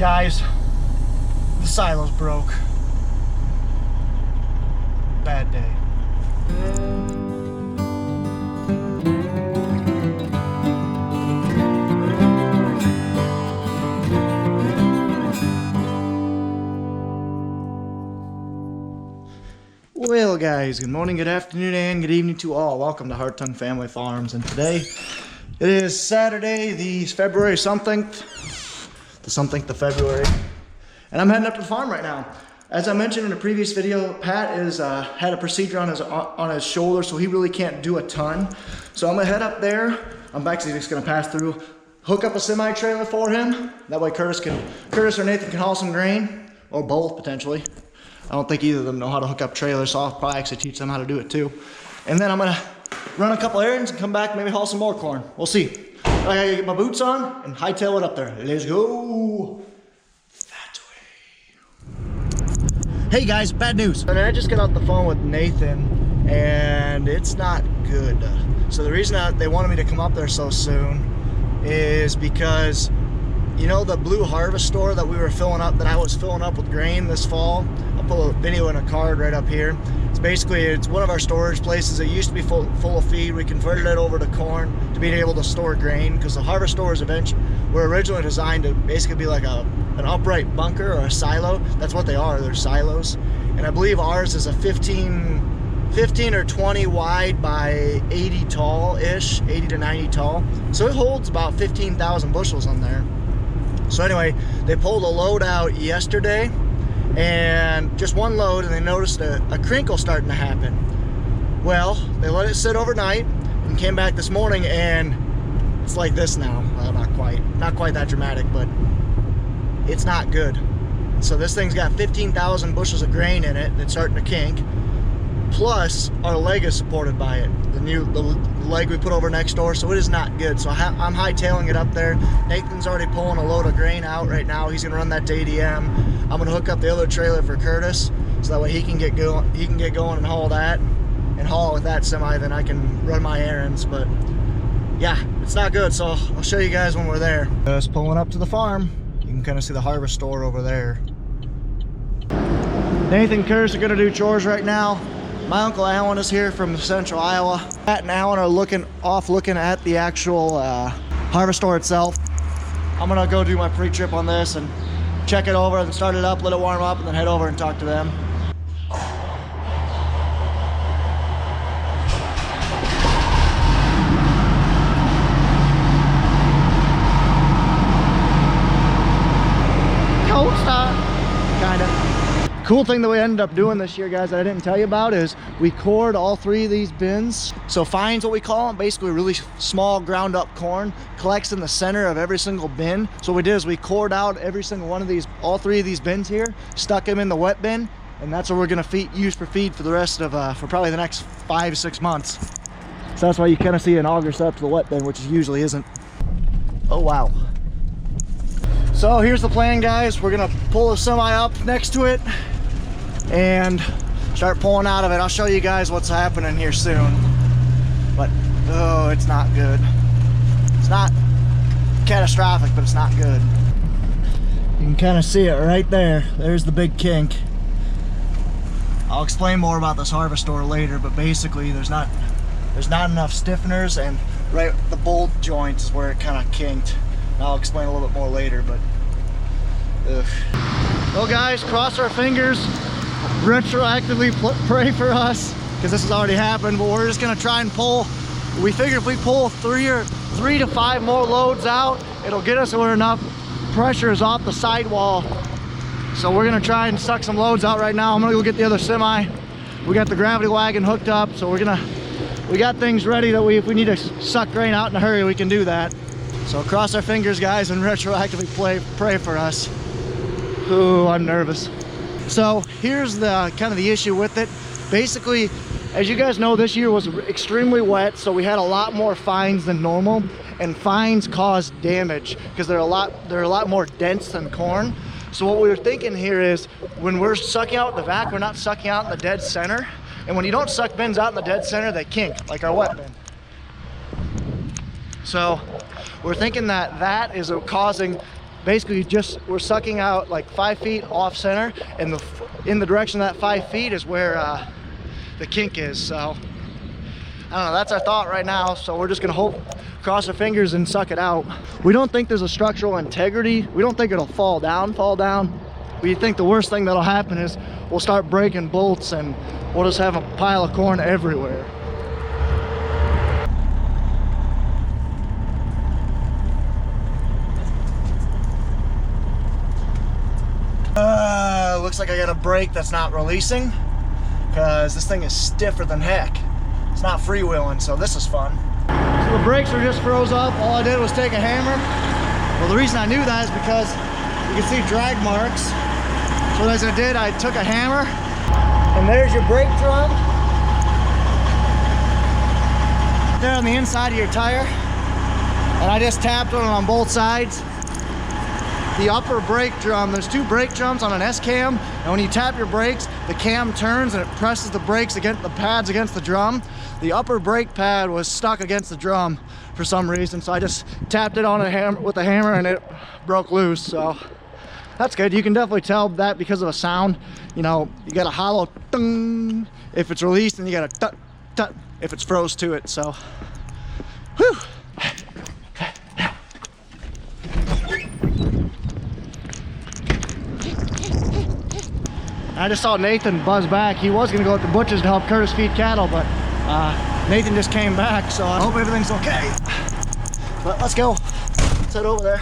Guys, the silo's broke. Bad day. Well guys, good morning, good afternoon, and good evening to all. Welcome to Hartung Family Farms, and today it is Saturday, the February something, the something of February, and I'm heading up to the farm right now. As I mentioned in a previous video, Pat is had a procedure on his shoulder, so he really can't do a ton. So I'm gonna head up there. I'm actually just gonna pass through, hook up a semi trailer for him. That way Curtis or Nathan can haul some grain, or both potentially. I don't think either of them know how to hook up trailers, so I'll probably actually teach them how to do it too. And then I'm gonna run a couple errands and come back, maybe haul some more corn. We'll see. I gotta get my boots on and hightail it up there. Let's go that way. Hey guys, bad news. And I just got off the phone with Nathan and it's not good. So the reason that they wanted me to come up there so soon is because, you know, the blue harvest store that we were filling up, that I was filling up with grain this fall. I'll put a video in a card right up here. It's one of our storage places. It used to be full of feed. We converted it over to corn to be able to store grain, because the harvest stores were originally designed to basically be like an upright bunker or a silo. That's what they are. They're silos. And I believe ours is a 15 or 20 wide by 80 tall-ish, 80 to 90 tall. So it holds about 15,000 bushels on there. So anyway, they pulled a load out yesterday, and just one load, and they noticed a crinkle starting to happen. Well, they let it sit overnight and came back this morning, and it's like this now. Well, not quite that dramatic, but it's not good. So this thing's got 15,000 bushels of grain in it that's starting to kink. Plus, our leg is supported by it. The leg we put over next door, so it is not good. So I'm hightailing it up there. Nathan's already pulling a load of grain out right now. He's gonna run that to ADM. I'm gonna hook up the other trailer for Curtis, so that way he can get going and haul that, and haul with that semi. Then I can run my errands. But yeah, it's not good. So I'll show you guys when we're there. Just pulling up to the farm. You can kind of see the harvest store over there. Nathan and Curtis are gonna do chores right now. My Uncle Alan is here from central Iowa. Pat and Alan are looking at the actual harvest store itself. I'm gonna go do my pre-trip on this and check it over and start it up, let it warm up, and then head over and talk to them. Cold start, kinda. Cool thing that we ended up doing this year, guys, that I didn't tell you about, is we cored all 3 of these bins. So fines, what we call them, basically really small ground up corn, collects in the center of every single bin. So what we did is we cored out every single one of these, all 3 of these bins here, stuck them in the wet bin, and that's what we're gonna use for feed for the rest of, for probably the next 5-6 months. So that's why you kind of see an auger set up to the wet bin, which usually isn't. Oh wow. So here's the plan, guys. We're gonna pull the semi up next to it and start pulling out of it. I'll show you guys what's happening here soon. But oh, it's not good. It's not catastrophic, but it's not good. You can kind of see it right there. There's the big kink. I'll explain more about this harvest store later, but basically there's not enough stiffeners, and right the bolt joint is where it kind of kinked. And I'll explain a little bit more later, but ugh. Well guys, cross our fingers, retroactively pray for us, because this has already happened, but we're just gonna try and pull. We figure if we pull 3 to 5 more loads out, it'll get us where enough pressure is off the sidewall. So we're gonna try and suck some loads out right now. I'm gonna go get the other semi. We got the gravity wagon hooked up, so we got things ready that if we need to suck grain out in a hurry, we can do that. So cross our fingers, guys, and retroactively pray for us. Ooh, I'm nervous. So here's the kind of the issue with it. Basically, as you guys know, this year was extremely wet, so we had a lot more fines than normal, and fines cause damage because they're a lot more dense than corn. So what we were thinking here is, when we're sucking out the vac, we're not sucking out in the dead center. And when you don't suck bins out in the dead center, they kink, like our wet bin. So we're thinking that is causing basically we're sucking out like 5 feet off center, and in the direction of that 5 feet is where the kink is. So I don't know, that's our thought right now. So we're just gonna cross our fingers and suck it out. We don't think there's a structural integrity. We don't think it'll fall down. We think the worst thing that'll happen is we'll start breaking bolts and we'll just have a pile of corn everywhere. Looks like I got a brake that's not releasing because this thing is stiffer than heck. It's not freewheeling, so this is fun. So the brakes are just froze up. All I did was take a hammer. Well, the reason I knew that is because you can see drag marks. So as I did, I took a hammer, and there's your brake drum. There on the inside of your tire. And I just tapped on it on both sides. The upper brake drum, there's 2 brake drums on an S-cam, and when you tap your brakes, the cam turns and it presses the brakes against the pads against the drum. The upper brake pad was stuck against the drum for some reason, so I just tapped it on with a hammer and it broke loose. So that's good. You can definitely tell that because of a sound. You know, you got a hollow ding if it's released, and you got a tut tut if it's froze to it. So whew. I just saw Nathan buzz back. He was gonna go with the butchers to help Curtis feed cattle, but Nathan just came back, so I hope everything's okay. But let's go. Let's head over there.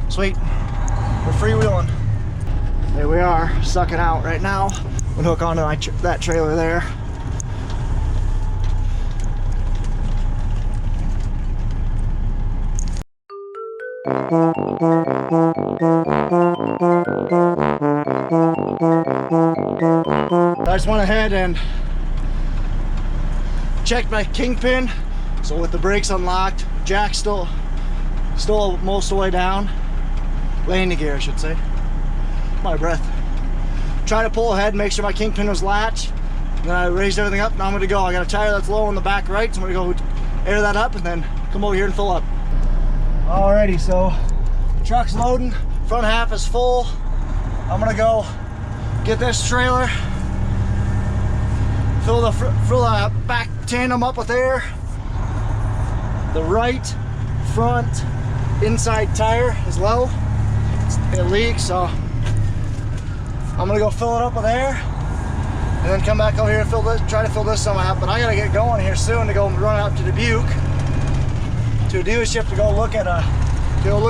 Sweet. We're freewheeling. There we are, sucking out right now. We'll hook onto that trailer there. I just went ahead and checked my kingpin. So with the brakes unlocked, jack still most of the way down. Landing gear, I should say. My breath. Try to pull ahead, make sure my kingpin was latched. Then I raised everything up. Now I'm gonna go. I got a tire that's low on the back right, so I'm gonna go air that up and then come over here and fill up. Alrighty, so the truck's loading. Front half is full. I'm gonna go get this trailer, fill the back tandem up with air. The right front inside tire is low. It leaks, so I'm gonna go fill it up with air and then come back over here and try to fill this somehow. But I gotta get going here soon to go run out to Dubuque to a dealership to go look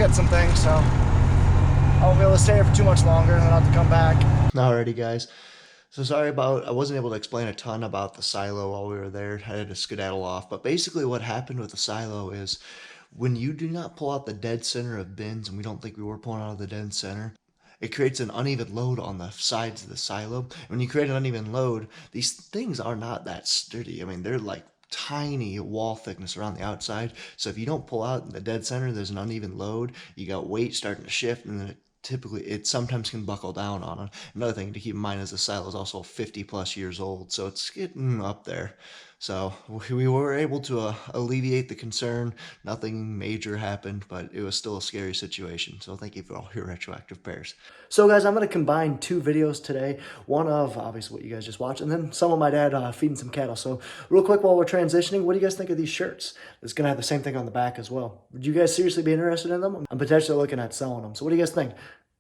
at some things. So I won't be able to stay here for too much longer, and then I'll have to come back. Alrighty, guys. So sorry I wasn't able to explain a ton about the silo while we were there. I had to skedaddle off. But basically what happened with the silo is when you do not pull out the dead center of bins, and we don't think we were pulling out of the dead center, it creates an uneven load on the sides of the silo. When you create an uneven load, these things are not that sturdy. I mean, they're like tiny wall thickness around the outside. So if you don't pull out in the dead center, there's an uneven load. You got weight starting to shift, and then it sometimes can buckle down on it. Another thing to keep in mind is the silo is also 50+ years old, so it's getting up there. So we were able to alleviate the concern. Nothing major happened, but it was still a scary situation. So thank you for all your retroactive prayers. So guys, I'm going to combine 2 videos today. One of obviously what you guys just watched, and then some of my dad feeding some cattle. So real quick while we're transitioning, what do you guys think of these shirts? It's going to have the same thing on the back as well. Would you guys seriously be interested in them? I'm potentially looking at selling them. So what do you guys think?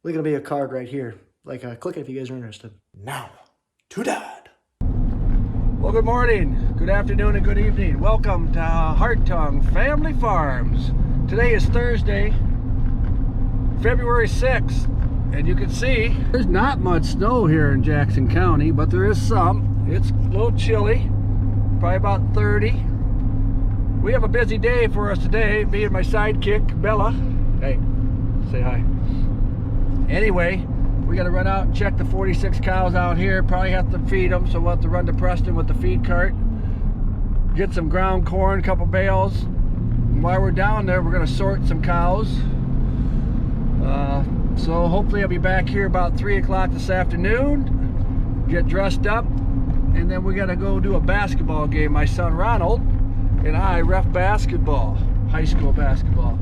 There's going to be a card right here. Click it if you guys are interested. Now, to Dad. Well, good morning, good afternoon, and good evening. Welcome to Hartung Family Farms. Today is Thursday, February 6th, and you can see there's not much snow here in Jackson County, but there is some. It's a little chilly, probably about 30. We have a busy day for us today, me and my sidekick, Bella. Hey, say hi. Anyway, we got to run out and check the 46 cows out here. Probably have to feed them, so we'll have to run to Preston with the feed cart. Get some ground corn, a couple bales. And while we're down there, we're going to sort some cows. So hopefully I'll be back here about 3 o'clock this afternoon. Get dressed up, and then we got to go do a basketball game. My son Ronald and I ref basketball. high school basketball.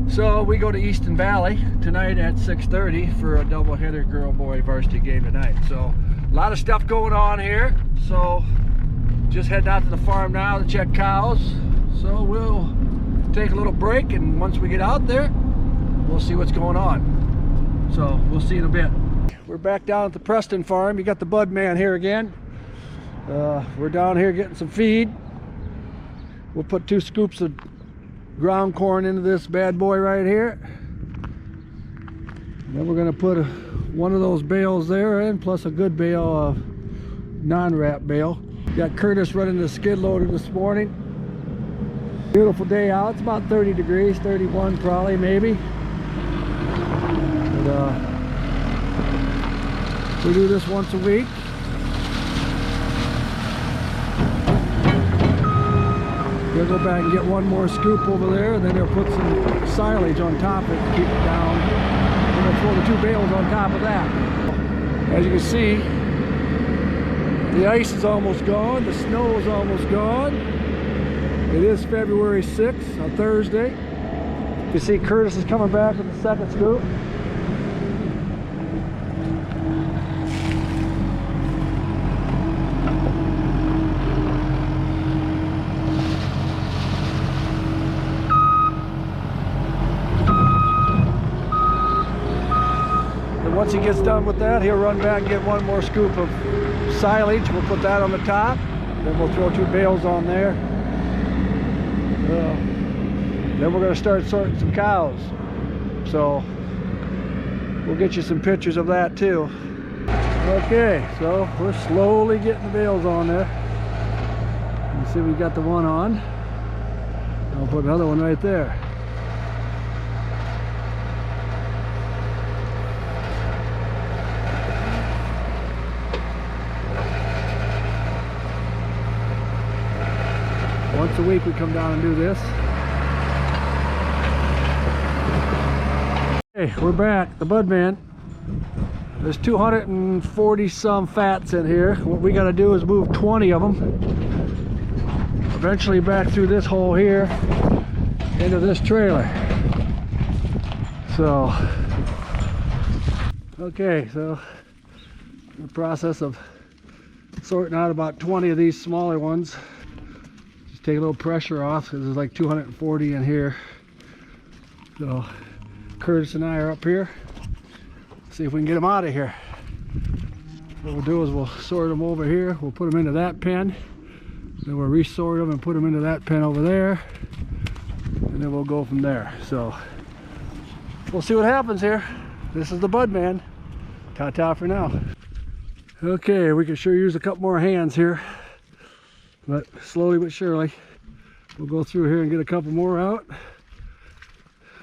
So we go to Easton Valley tonight at 6:30 for a doubleheader girl-boy varsity game tonight. So a lot of stuff going on here. So just heading out to the farm now to check cows. So we'll take a little break, and once we get out there, we'll see what's going on. So we'll see in a bit. We're back down at the Preston farm. You got the Bud Man here again. We're down here getting some feed. We'll put 2 scoops of ground corn into this bad boy right here. And then we're going to put one of those bales there in, plus a good bale of non-wrap bale. Got Curtis running the skid loader this morning. Beautiful day out. It's about 30 degrees, 31 probably, maybe. But, we do this once a week. We'll go back and get one more scoop over there, and then they'll put some silage on top of it to keep it down. And we'll throw the 2 bales on top of that. As you can see, the ice is almost gone, the snow is almost gone. It is February 6th, a Thursday. You see Curtis is coming back with the second scoop. Once he gets done with that, he'll run back and get one more scoop of silage. We'll put that on the top. Then we'll throw 2 bales on there. Then we're going to start sorting some cows. So we'll get you some pictures of that too. Okay, so we're slowly getting the bales on there. You see we got the one on. I'll put another one right there. Once a week we come down and do this. Hey, we're back, the Bud Man. There's 240 some fats in here. What we got to do is move 20 of them eventually back through this hole here into this trailer. So, okay, so in the process of sorting out about 20 of these smaller ones. Take a little pressure off because there's like 240 in here. So Curtis and I are up here. See if we can get them out of here. What we'll do is we'll sort them over here. We'll put them into that pen. Then we'll resort them and put them into that pen over there. And then we'll go from there. So we'll see what happens here. This is the Bud Man. Ta-ta for now. Okay, we can sure use a couple more hands here. But slowly but surely, we'll go through here and get a couple more out.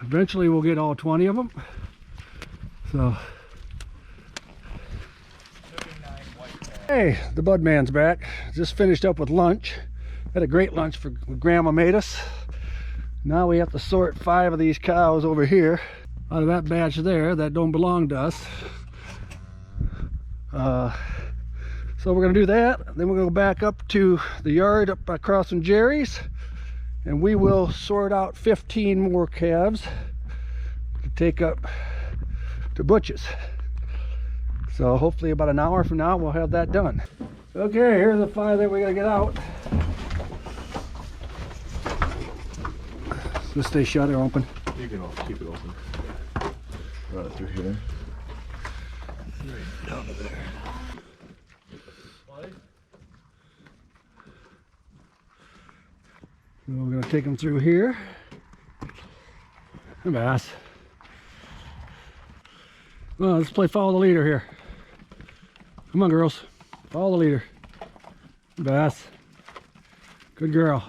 Eventually we'll get all 20 of them. So, hey, the Bud Man's back. Just finished up with lunch. Had a great lunch for Grandma made us. Now we have to sort 5 of these cows over here out of that batch there that don't belong to us. So we're going to do that, then we're going to go back up to the yard up across from Jerry's, and we will sort out 15 more calves to take up to Butch's. So hopefully about an hour from now we'll have that done. Okay, here's the 5 that we got to get out. Just stay shut or open? You can keep it open. Run it through here. Right down to there. We're going to take them through here. Hey, Bass. Well, let's play follow the leader here. Come on, girls. Follow the leader. Bass. Good girl.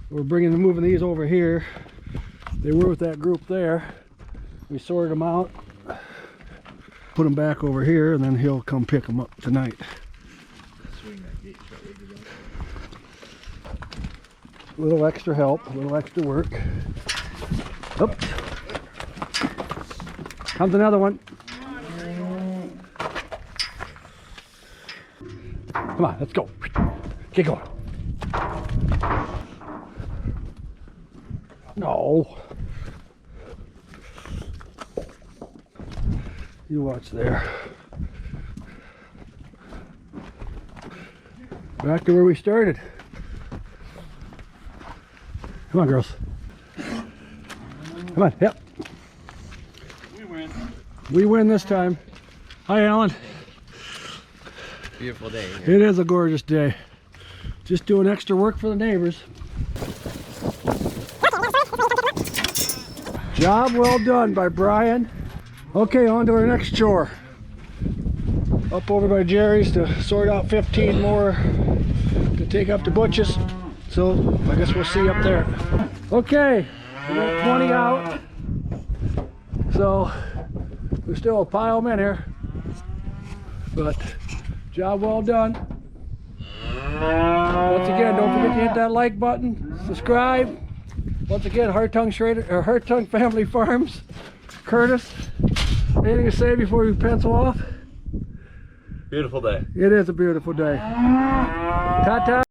We're moving these over here. They were with that group there. We sorted them out, put them back over here, and then he'll come pick them up tonight. Swing that gate shut. A little extra help, a little extra work. Oops. Comes another one. Come on, let's go. Get going. No. You watch there. Back to where we started. Come on, girls. Come on, yep. We win. We win this time. Hi, Alan. Beautiful day. It is a gorgeous day. Just doing extra work for the neighbors. Job well done by Brian. Okay, on to our next chore. Up over by Jerry's to sort out 15 more to take up to Butch's. So I guess we'll see up there. Okay, we got 20 out. So we still pile them in here. But job well done. Once again, don't forget to hit that like button, subscribe. Once again, Hartung Family Farms. Curtis, anything to say before we pencil off? Beautiful day. It is a beautiful day. Ta-ta.